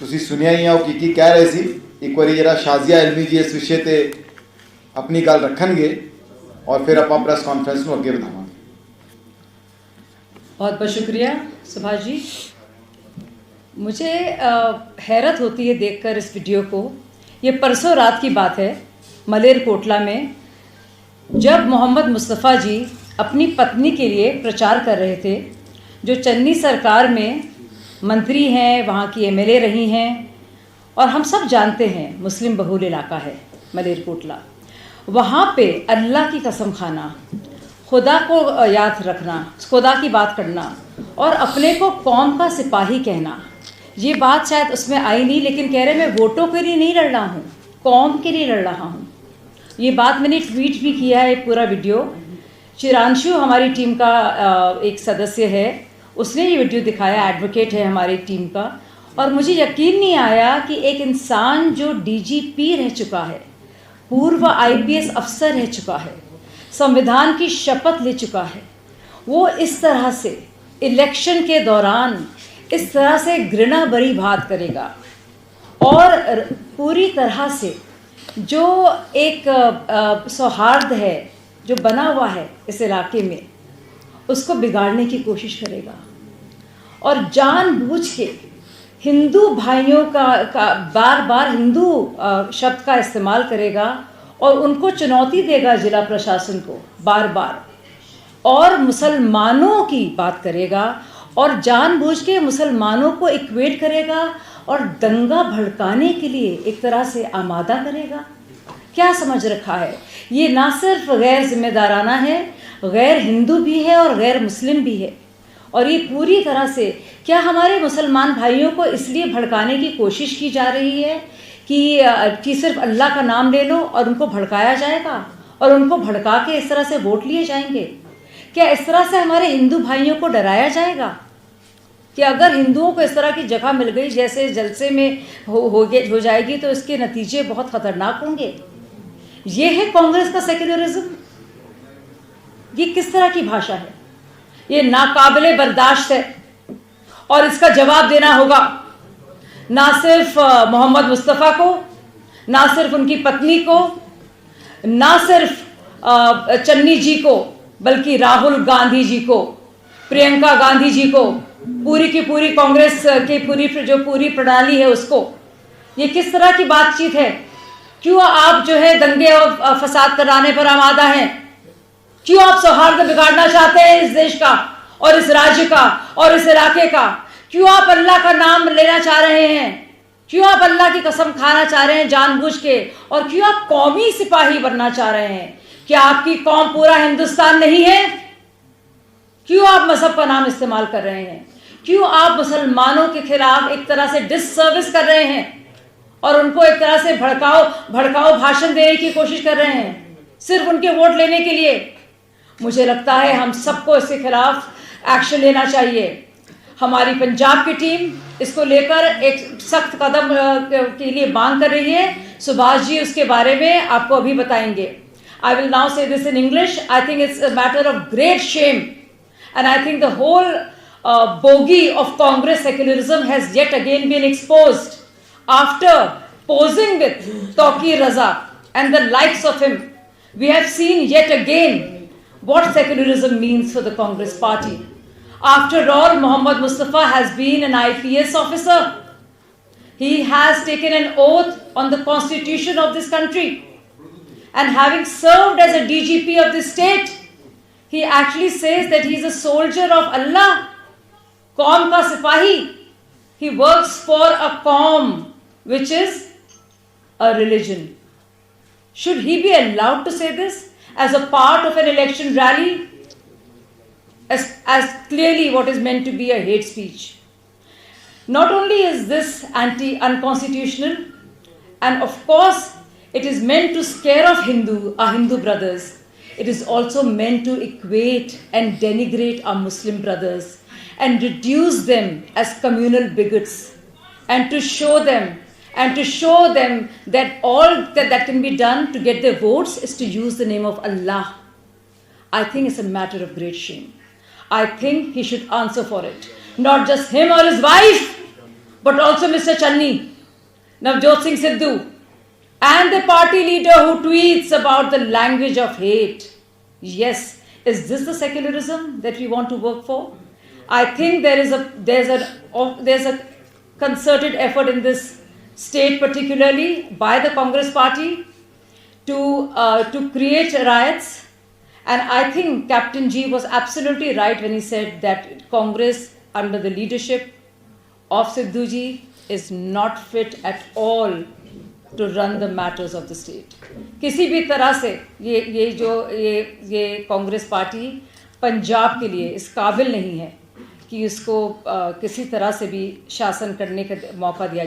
ਤੁਸੀਂ ਸੁਣਿਆ ਹੀ ਆ ਉਹ ਕੀ ਕਹਿ ਰਹੇ ਸੀ। ਇੱਕ ਵਾਰੀ ਜਿਹੜਾ ਸ਼ਾਜ਼ੀਆ ਇਲਮੀ ਜੀ ਇਸ ਵਿਸ਼ੇ ਤੇ अपनी गल रखणगे और फिर आप प्रेस कॉन्फ्रेंस को अगे बढ़ावांगे। बहुत बहुत शुक्रिया सुभाष जी। मुझे हैरत होती है देखकर इस वीडियो को। ये परसों रात की बात है, मलेरकोटला में जब मोहम्मद मुस्तफ़ा जी अपनी पत्नी के लिए प्रचार कर रहे थे, जो चन्नी सरकार में मंत्री हैं, वहाँ की एमएलए रही हैं, और हम सब जानते हैं मुस्लिम बहुल इलाका है मलेरकोटला। वहाँ पे अल्लाह की कसम खाना, खुदा को याद रखना, खुदा की बात करना और अपने को कौम का सिपाही कहना, ये बात शायद उसमें आई नहीं, लेकिन कह रहे मैं वोटों के लिए नहीं लड़ रहा हूँ, कौम के लिए लड़ रहा हूँ। ये बात मैंने ट्वीट भी किया है, पूरा वीडियो। चिरांशु हमारी टीम का एक सदस्य है, उसने ये वीडियो दिखाया, एडवोकेट है हमारी टीम का, और मुझे यकीन नहीं आया कि एक इंसान जो डीजीपी रह चुका है, पूर्व आईपीएस अफसर रह चुका है, संविधान की शपथ ले चुका है, वो इस तरह से इलेक्शन के दौरान इस तरह से घृणा भरी बात करेगा। और पूरी तरह से जो एक सौहार्द है जो बना हुआ है इस इलाके में, उसको बिगाड़ने की कोशिश करेगा और जानबूझ के हिंदू भाइयों का बार बार हिंदू शब्द का इस्तेमाल करेगा और उनको चुनौती देगा जिला प्रशासन को बार बार, और मुसलमानों की बात करेगा और जानबूझ के मुसलमानों को इक्वेट करेगा और दंगा भड़काने के लिए एक तरह से आमादा करेगा। क्या समझ रखा है? ये ना सिर्फ गैर जिम्मेदाराना है, गैर हिंदू भी है और गैर मुस्लिम भी है। और ये पूरी तरह से क्या हमारे मुसलमान भाइयों को इसलिए भड़काने की कोशिश की जा रही है कि सिर्फ अल्लाह का नाम ले लो और उनको भड़काया जाएगा और उनको भड़का के इस तरह से वोट लिए जाएंगे? क्या इस तरह से हमारे हिंदू भाइयों को डराया जाएगा कि अगर हिंदुओं को इस तरह की जगह मिल गई, जैसे जलसे में हो जाएगी, तो इसके नतीजे बहुत ख़तरनाक होंगे? ये है कांग्रेस का सेक्युलरिज्म? ये किस तरह की भाषा है? ये नाकाबिले बर्दाश्त है और इसका जवाब देना होगा ना सिर्फ मोहम्मद मुस्तफ़ा को, ना सिर्फ उनकी पत्नी को, ना सिर्फ चन्नी जी को, बल्कि राहुल गांधी जी को, प्रियंका गांधी जी को, पूरी की पूरी कांग्रेस की पूरी प्रणाली है उसको। ये किस तरह की बातचीत है? क्यों आप जो है दंगे और फसाद कराने पर आमादा हैं? क्यों आप सौहार्द बिगाड़ना चाहते हैं इस देश का और इस राज्य का और इस इलाके का? क्यों आप अल्लाह का नाम लेना चाह रहे हैं? क्यों आप अल्लाह की कसम खाना चाह रहे हैं जानबूझ के? और क्यों आप कौमी सिपाही बनना चाह रहे हैं? क्या आपकी कौम पूरा हिंदुस्तान नहीं है? क्यों आप मजहब का नाम इस्तेमाल कर रहे हैं? क्यों आप मुसलमानों के खिलाफ एक तरह से डिससर्विस कर रहे हैं और उनको एक तरह से भड़काओ भाषण देने की कोशिश कर रहे हैं सिर्फ उनके वोट लेने के लिए? मुझे लगता है हम सबको इसके खिलाफ एक्शन लेना चाहिए। हमारी पंजाब की टीम इसको लेकर एक सख्त कदम के लिए मांग कर रही है। सुभाष जी उसके बारे में आपको अभी बताएंगे। I will now say this in English. I think it's a matter of great shame and I think the whole bogie of Congress secularism has yet again been exposed after posing with Tawqir Raza and the likes of him. We have seen yet again what secularism means for the Congress party. After all, Mohammad Mustafa has been an IPS officer. He has taken an oath on the constitution of this country, and having served as a DGP of the state, he actually says that he is a soldier of Allah, Qaum ka sipahi. He works for a Qaum which is a religion. Should he be allowed to say this as a part of an election rally, as clearly what is meant to be a hate speech? Not only is this unconstitutional, and of course it is meant to scare off our Hindu brothers, it is also meant to equate and denigrate our Muslim brothers and reduce them as communal bigots, and to show them that all that can be done to get their votes is to use the name of Allah. I think it's a matter of great shame. I think he should answer for it. Not just him or his wife, but also Mr. Channi, Navjot Singh Sidhu, and the party leader who tweets about the language of hate. Yes, is this the secularism that we want to work for? I think there's a concerted effort in this state, particularly by the Congress party, to create riots. And I think Captain G was absolutely right when he said that Congress under the leadership of Sidhu ji is not fit at all to run the matters of the state. किसी भी तरह से ये Congress party Punjab के लिए इस काबिल नहीं है कि उसको किसी तरह से भी शासन करने का मौका दिया